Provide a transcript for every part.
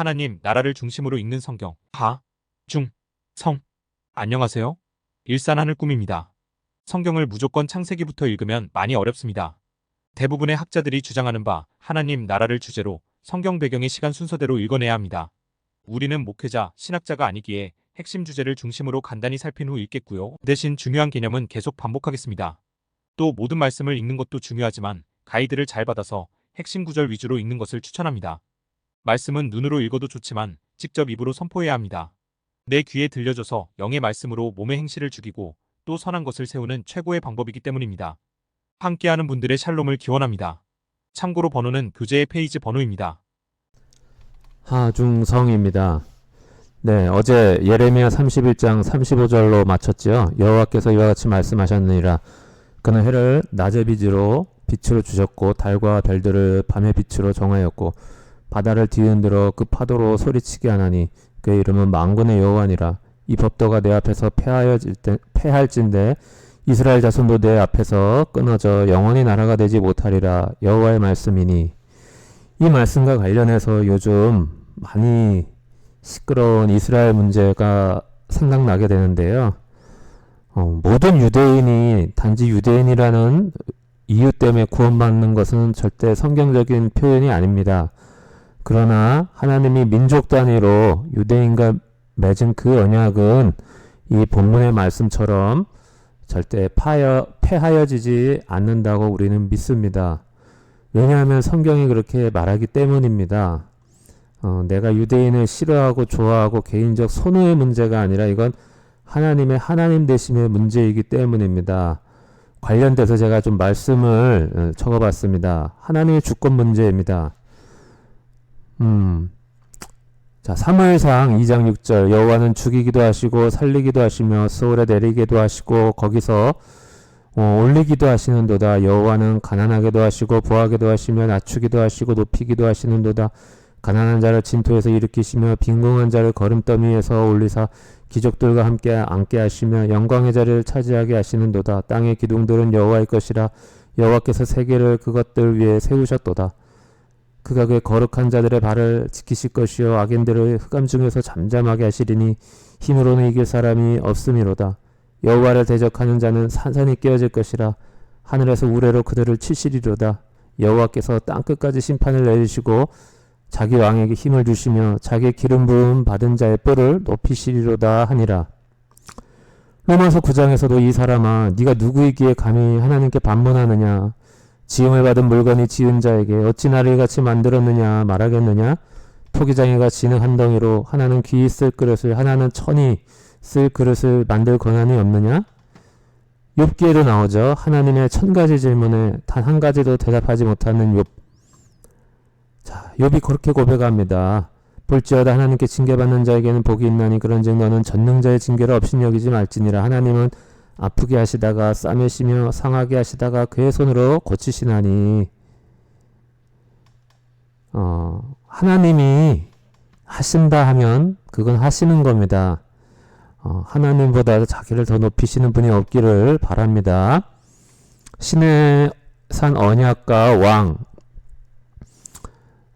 하나님 나라를 중심으로 읽는 성경 하, 중, 성. 안녕하세요. 일산 하늘 꿈입니다. 성경을 무조건 창세기부터 읽으면 많이 어렵습니다. 대부분의 학자들이 주장하는 바 하나님 나라를 주제로 성경 배경의 시간 순서대로 읽어내야 합니다. 우리는 목회자, 신학자가 아니기에 핵심 주제를 중심으로 간단히 살핀 후 읽겠고요. 대신 중요한 개념은 계속 반복하겠습니다. 또 모든 말씀을 읽는 것도 중요하지만 가이드를 잘 받아서 핵심 구절 위주로 읽는 것을 추천합니다. 말씀은 눈으로 읽어도 좋지만 직접 입으로 선포해야 합니다. 내 귀에 들려줘서 영의 말씀으로 몸의 행실을 죽이고 또 선한 것을 세우는 최고의 방법이기 때문입니다. 함께하는 분들의 샬롬을 기원합니다. 참고로 번호는 교재의 페이지 번호입니다. 하중성입니다. 네, 어제 예레미야 31장 35절로 마쳤지요. 여호와께서 이와 같이 말씀하셨느니라. 그는 해를 낮의 빛으로 주셨고 달과 별들을 밤의 빛으로 정하였고 바다를 뒤흔들어 그 파도로 소리치게 하나니 그의 이름은 만군의 여호와니라. 이 법도가 내 앞에서 패할진대 이스라엘 자손도 내 앞에서 끊어져 영원히 나라가 되지 못하리라. 여호와의 말씀이니. 이 말씀과 관련해서 요즘 많이 시끄러운 이스라엘 문제가 생각나게 되는데요. 모든 유대인이 단지 유대인이라는 이유 때문에 구원받는 것은 절대 성경적인 표현이 아닙니다. 그러나 하나님이 민족 단위로 유대인과 맺은 그 언약은 이 본문의 말씀처럼 절대 폐하여지지 않는다고 우리는 믿습니다. 왜냐하면 성경이 그렇게 말하기 때문입니다. 내가 유대인을 싫어하고 좋아하고 개인적 선호의 문제가 아니라 이건 하나님의 하나님 되심의 문제이기 때문입니다. 관련돼서 제가 좀 말씀을 적어봤습니다. 하나님의 주권 문제입니다. 자, 사무엘상 2장 6절 여호와는 죽이기도 하시고 살리기도 하시며 스올에 내리기도 하시고 거기서 올리기도 하시는도다. 여호와는 가난하게도 하시고 부하게도 하시며 낮추기도 하시고 높이기도 하시는도다. 가난한 자를 진토에서 일으키시며 빈궁한 자를 거름더미에서 올리사 기족들과 함께 앉게 하시며 영광의 자리를 차지하게 하시는도다. 땅의 기둥들은 여호와의 것이라. 여호와께서 세계를 그것들 위에 세우셨도다. 그가 그의 거룩한 자들의 발을 지키실 것이요 악인들을 흑암 중에서 잠잠하게 하시리니 힘으로는 이길 사람이 없음이로다. 여호와를 대적하는 자는 산산이 깨어질 것이라. 하늘에서 우레로 그들을 치시리로다. 여호와께서 땅끝까지 심판을 내리시고 자기 왕에게 힘을 주시며 자기 기름 부음 받은 자의 뼈를 높이시리로다 하니라. 로마서 9장에서도 이 사람아 네가 누구이기에 감히 하나님께 반문하느냐. 지음을 받은 물건이 지은 자에게 어찌 나를 같이 만들었느냐 말하겠느냐. 토기장이가 지는 한 덩이로 하나는 귀 쓸 그릇을 하나는 천이 쓸 그릇을 만들 권한이 없느냐. 욥기에도 나오죠. 하나님의 1000가지 질문에 단 한 가지도 대답하지 못하는 욥. 자, 욥이 그렇게 고백합니다. 볼지어다 하나님께 징계받는 자에게는 복이 있나니 그런즉 너는 전능자의 징계를 업신여기지 말지니라. 하나님은 아프게 하시다가 싸매시며 상하게 하시다가 그의 손으로 고치시나니. 하나님이 하신다 하면 그건 하시는 겁니다. 하나님보다 자기를 더 높이시는 분이 없기를 바랍니다. 신의 산 언약과 왕,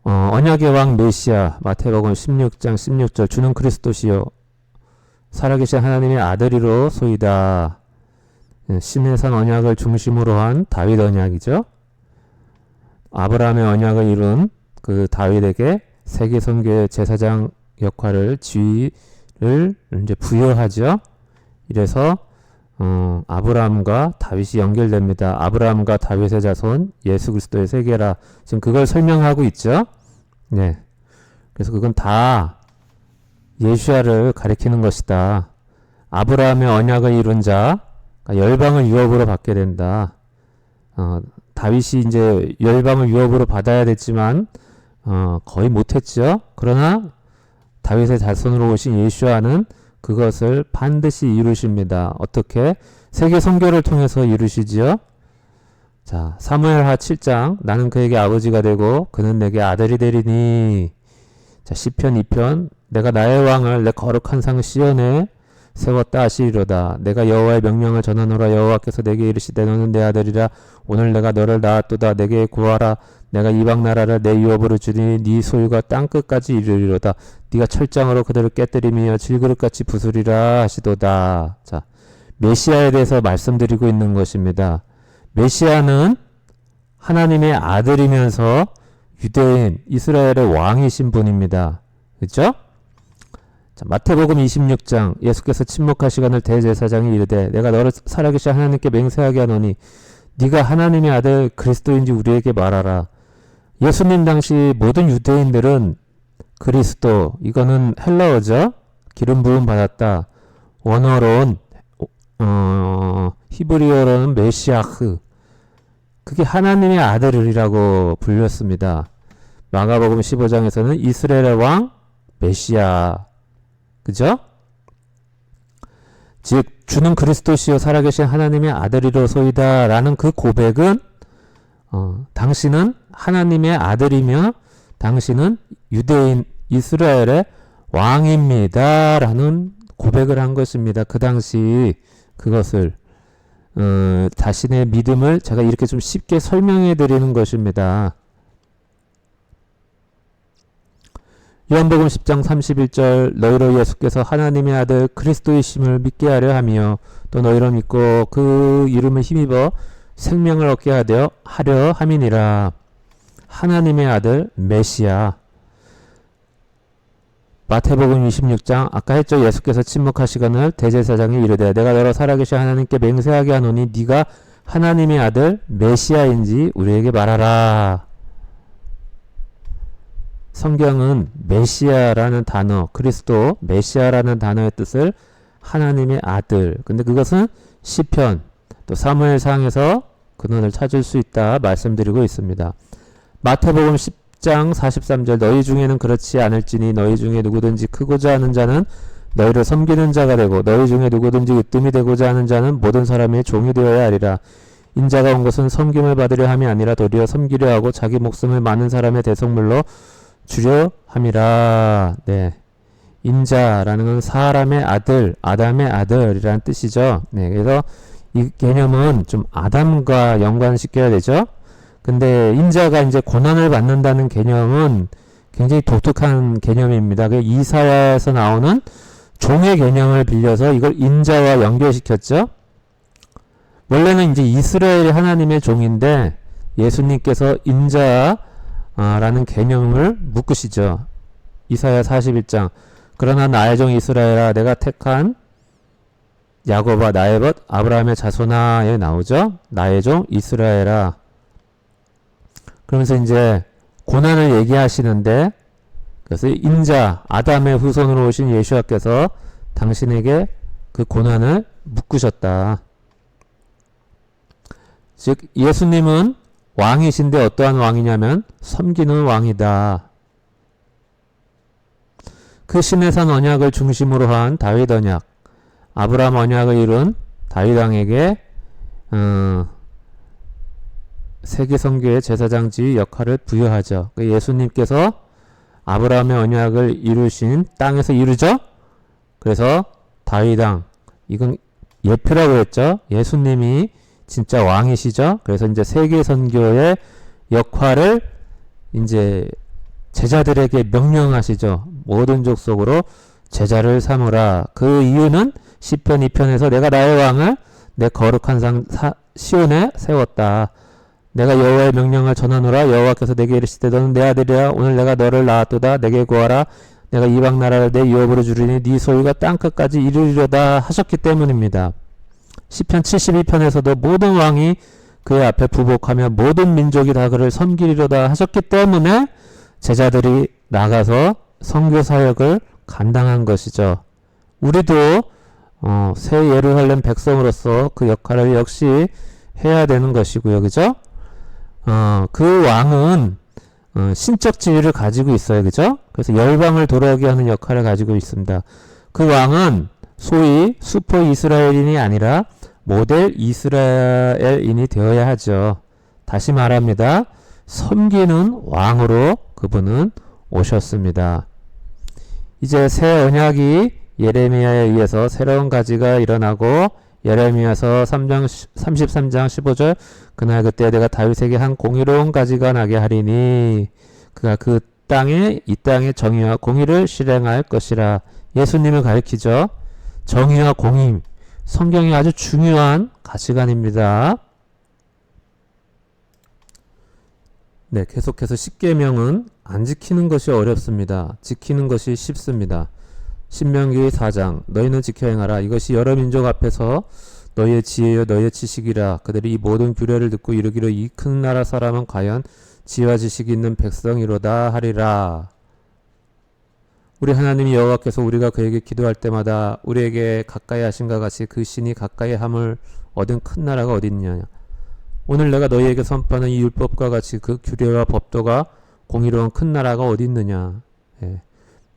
언약의 왕 메시아, 마태복음 16장 16절 주는 그리스도시요 살아계신 하나님의 아들이로 소이다. 신의 산 언약을 중심으로 한 다윗 언약이죠. 아브라함의 언약을 이룬 그 다윗에게 세계 선교의 제사장 역할을 지위를 이제 부여하죠. 이래서 아브라함과 다윗이 연결됩니다. 아브라함과 다윗의 자손 예수 그리스도의 세계라. 지금 그걸 설명하고 있죠. 네. 그래서 그건 다 예수야를 가리키는 것이다. 아브라함의 언약을 이룬 자, 열방을 유업으로 받게 된다. 다윗이 이제 열방을 유업으로 받아야 됐지만 거의 못했죠. 그러나 다윗의 자손으로 오신 예수야는 그것을 반드시 이루십니다. 어떻게? 세계 선교를 통해서 이루시지요. 자, 사무엘하 7장 나는 그에게 아버지가 되고 그는 내게 아들이 되리니. 자, 시편 2편 내가 나의 왕을 내 거룩한 상 시온에 세웠다 하시리로다. 내가 여호와의 명령을 전하노라. 여호와께서 내게 이르시되 너는 내 아들이라. 오늘 내가 너를 낳았도다. 내게 구하라. 내가 이방 나라를 내 유업으로 주니 네 소유가 땅 끝까지 이르리로다. 네가 철장으로 그들을 깨뜨리며 질그릇같이 부수리라 하시도다. 자, 메시아에 대해서 말씀드리고 있는 것입니다. 메시아는 하나님의 아들이면서 유대인 이스라엘의 왕이신 분입니다. 그렇죠? 자, 마태복음 26장 예수께서 침묵하시거늘 대제사장이 이르되 내가 너를 살아계신 하나님께 맹세하게 하노니 네가 하나님의 아들 그리스도인지 우리에게 말하라. 예수님 당시 모든 유대인들은 그리스도, 이거는 헬라어죠. 기름 부음 받았다. 원어로는 히브리어로는 메시아흐, 그게 하나님의 아들이라고 불렸습니다. 마가복음 15장에서는 이스라엘의 왕 메시아, 그죠? 즉 주는 그리스도시요 살아계신 하나님의 아들이로소이다 라는 그 고백은 당신은 하나님의 아들이며 당신은 유대인 이스라엘의 왕입니다 라는 고백을 한 것입니다. 그 당시 그것을 자신의 믿음을 제가 이렇게 좀 쉽게 설명해 드리는 것입니다. 요한복음 10장 31절 너희로 예수께서 하나님의 아들 그리스도이심을 믿게 하려 하며 또 너희로 믿고 그 이름을 힘입어 생명을 얻게 하려 함이니라. 하나님의 아들 메시아. 마태복음 26장 아까 했죠. 예수께서 침묵하시거늘 대제사장이 이르되 내가 너로 살아계신 하나님께 맹세하게 하노니 네가 하나님의 아들 메시아인지 우리에게 말하라. 성경은 메시아라는 단어, 그리스도 메시아라는 단어의 뜻을 하나님의 아들, 근데 그것은 시편 또 사무엘상에서 근원을 찾을 수 있다 말씀드리고 있습니다. 마태복음 10장 43절 너희 중에는 그렇지 않을지니 너희 중에 누구든지 크고자 하는 자는 너희를 섬기는 자가 되고 너희 중에 누구든지 으뜸이 되고자 하는 자는 모든 사람의 종이 되어야 하리라. 인자가 온 것은 섬김을 받으려 함이 아니라 도리어 섬기려 하고 자기 목숨을 많은 사람의 대속물로 주려 함이라. 네. 인자라는 건 사람의 아들, 아담의 아들이라는 뜻이죠. 네. 그래서 이 개념은 좀 아담과 연관시켜야 되죠. 근데 인자가 이제 고난을 받는다는 개념은 굉장히 독특한 개념입니다. 그 이사야에서 나오는 종의 개념을 빌려서 이걸 인자와 연결시켰죠. 원래는 이제 이스라엘이 하나님의 종인데 예수님께서 인자라는 개념을 묶으시죠. 이사야 41장 그러나 나의 종 이스라엘아 내가 택한 야곱아 나의 벗 아브라함의 자손아에 나오죠. 나의 종 이스라엘아. 그러면서 이제 고난을 얘기하시는데 그래서 인자 아담의 후손으로 오신 예수와께서 당신에게 그 고난을 묶으셨다. 즉 예수님은 왕이신데 어떠한 왕이냐면 섬기는 왕이다. 그 시내산 언약을 중심으로 한 다윗 언약, 아브라함 언약을 이룬 다윗 왕에게 세계 선교의 제사장 지위 역할을 부여하죠. 예수님께서 아브라함의 언약을 이루신 땅에서 이루죠. 그래서 다윗 왕, 이건 예표라고 했죠. 예수님이 진짜 왕이시죠. 그래서 이제 세계 선교의 역할을 이제 제자들에게 명령하시죠. 모든 족속으로 제자를 삼으라. 그 이유는 시편 2편에서 내가 나의 왕을 내 거룩한 상 시온에 세웠다. 내가 여호와의 명령을 전하노라. 여호와께서 내게 이르시되 너는 내 아들이라. 오늘 내가 너를 낳았도다. 내게 구하라. 내가 이방 나라를 내 유업으로 주리니 네 소유가 땅끝까지 이르리로다 하셨기 때문입니다. 시편 72편에서도 모든 왕이 그의 앞에 부복하며 모든 민족이 다 그를 섬기리로다 하셨기 때문에 제자들이 나가서 선교 사역을 감당한 것이죠. 우리도 새 예루살렘 백성으로서 그 역할을 역시 해야 되는 것이고요. 그죠? 그 왕은 신적 지위를 가지고 있어요. 그죠? 그래서 열방을 돌아오게 하는 역할을 가지고 있습니다. 그 왕은 소위 슈퍼 이스라엘인이 아니라 모델 이스라엘인이 되어야 하죠. 다시 말합니다. 섬기는 왕으로 그분은 오셨습니다. 이제 새 언약이 예레미야에 의해서 새로운 가지가 일어나고 예레미야서 33장 15절 그날 그때 내가 다윗에게 한 공의로운 가지가 나게 하리니 그가 그 땅에 이 땅의 정의와 공의를 실행할 것이라. 예수님을 가리키죠. 정의와 공의, 성경이 아주 중요한 가치관입니다. 네, 계속해서 십계명은 안 지키는 것이 어렵습니다. 지키는 것이 쉽습니다. 신명기 4장 너희는 지켜 행하라. 이것이 여러 민족 앞에서 너희의 지혜요 너희의 지식이라. 그들이 이 모든 규례를 듣고 이르기를 이 큰 나라 사람은 과연 지혜와 지식이 있는 백성이로다 하리라. 우리 하나님 여호와께서 우리가 그에게 기도할 때마다 우리에게 가까이 하신과 같이 그 신이 가까이 함을 얻은 큰 나라가 어디 있느냐. 오늘 내가 너희에게 선포하는 이 율법과 같이 그 규례와 법도가 공의로운 큰 나라가 어디 있느냐. 예.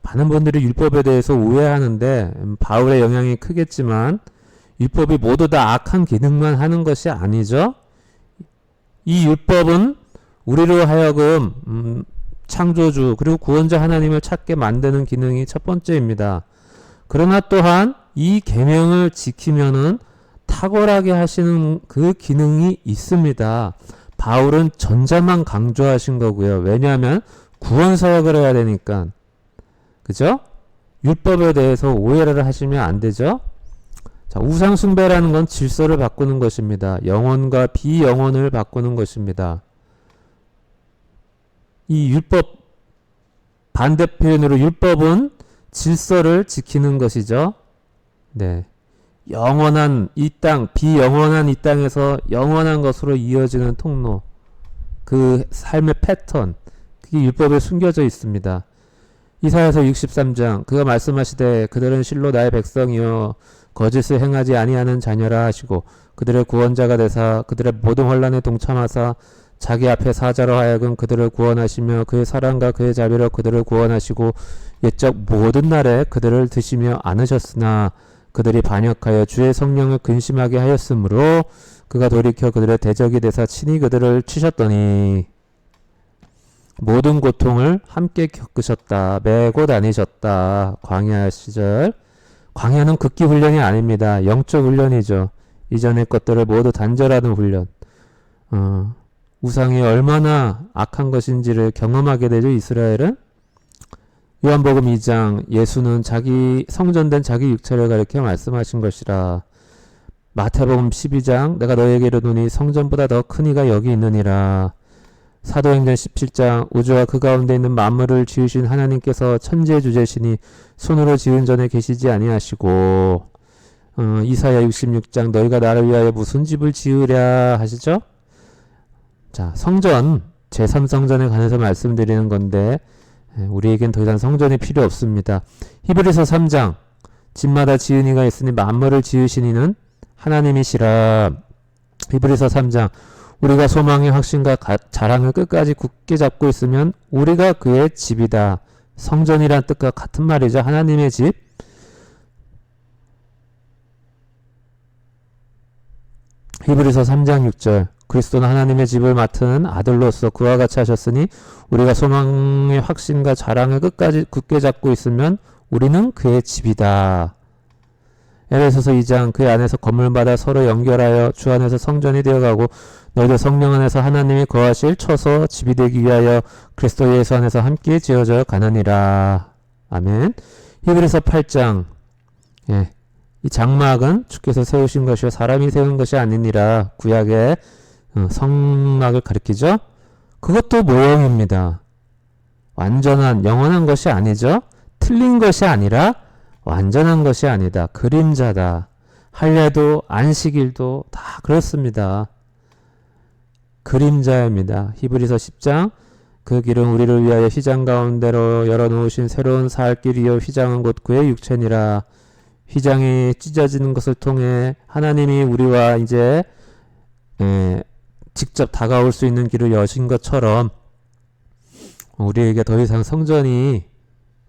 많은 분들이 율법에 대해서 오해하는데 바울의 영향이 크겠지만 율법이 모두 다 악한 기능만 하는 것이 아니죠. 이 율법은 우리로 하여금 창조주 그리고 구원자 하나님을 찾게 만드는 기능이 첫 번째입니다. 그러나 또한 이 계명을 지키면은 탁월하게 하시는 그 기능이 있습니다. 바울은 전자만 강조하신 거고요. 왜냐하면 구원 사역을 해야 되니까. 그죠? 율법에 대해서 오해를 하시면 안 되죠? 자, 우상 숭배라는 건 질서를 바꾸는 것입니다. 영혼과 비영혼을 바꾸는 것입니다. 이 율법 반대 표현으로 율법은 질서를 지키는 것이죠. 네. 영원한 이 땅, 비영원한 이 땅에서 영원한 것으로 이어지는 통로, 그 삶의 패턴, 그게 율법에 숨겨져 있습니다. 이사야서 63장 그가 말씀하시되 그들은 실로 나의 백성이요 거짓을 행하지 아니하는 자녀라 하시고 그들의 구원자가 되사 그들의 모든 혼란에 동참하사 자기 앞에 사자로 하여금 그들을 구원하시며 그의 사랑과 그의 자비로 그들을 구원하시고 옛적 모든 날에 그들을 드시며 안으셨으나 그들이 반역하여 주의 성령을 근심하게 하였으므로 그가 돌이켜 그들의 대적이 되사 친히 그들을 치셨더니 모든 고통을 함께 겪으셨다. 메고 다니셨다. 광야 시절. 광야는 극기 훈련이 아닙니다. 영적 훈련이죠. 이전의 것들을 모두 단절하는 훈련. 우상이 얼마나 악한 것인지를 경험하게 되죠. 이스라엘은. 요한복음 2장 예수는 자기 성전된 자기 육체를 가리켜 말씀하신 것이라. 마태복음 12장 내가 너에게 이르노니 성전보다 더 큰 이가 여기 있느니라. 사도행전 17장 우주와 그 가운데 있는 만물을 지으신 하나님께서 천지의 주제시니 손으로 지은 전에 계시지 아니하시고 이사야 66장 너희가 나를 위하여 무슨 집을 지으랴 하시죠? 자, 성전 제3성전에 관해서 말씀드리는 건데 우리에겐 더 이상 성전이 필요 없습니다. 히브리서 3장 집마다 지은 이가 있으니 만물을 지으신 이는 하나님이시라. 히브리서 3장 우리가 소망의 확신과 자랑을 끝까지 굳게 잡고 있으면 우리가 그의 집이다. 성전이란 뜻과 같은 말이죠. 하나님의 집. 히브리서 3장 6절 그리스도는 하나님의 집을 맡은 아들로서 그와 같이 하셨으니 우리가 소망의 확신과 자랑을 끝까지 굳게 잡고 있으면 우리는 그의 집이다. 에베소서 2장 그의 안에서 건물마다 서로 연결하여 주 안에서 성전이 되어가고 너희도 성령 안에서 하나님이 거하실 처소 집이 되기 위하여 그리스도 예수 안에서 함께 지어져 가느니라. 아멘. 히브리서 8장 이 장막은 주께서 세우신 것이요 사람이 세운 것이 아니니라. 구약의 성막을 가리키죠. 그것도 모형입니다. 완전한 영원한 것이 아니죠. 틀린 것이 아니라 완전한 것이 아니다. 그림자다. 할례도 안식일도 다 그렇습니다. 그림자입니다. 히브리서 10장 그 길은 우리를 위하여 휘장 가운데로 열어놓으신 새로운 살 길이요 휘장은 곧 그의 육체니라. 휘장이 찢어지는 것을 통해 하나님이 우리와 이제 직접 다가올 수 있는 길을 여신 것처럼 우리에게 더 이상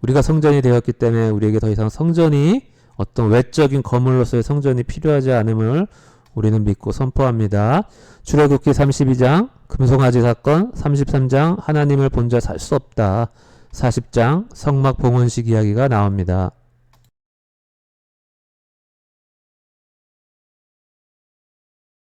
우리가 성전이 되었기 때문에 우리에게 더 이상 성전이 어떤 외적인 건물로서의 성전이 필요하지 않음을 우리는 믿고 선포합니다. 출애굽기 32장 금송아지 사건, 33장 하나님을 본자 살 수 없다, 40장 성막 봉헌식 이야기가 나옵니다.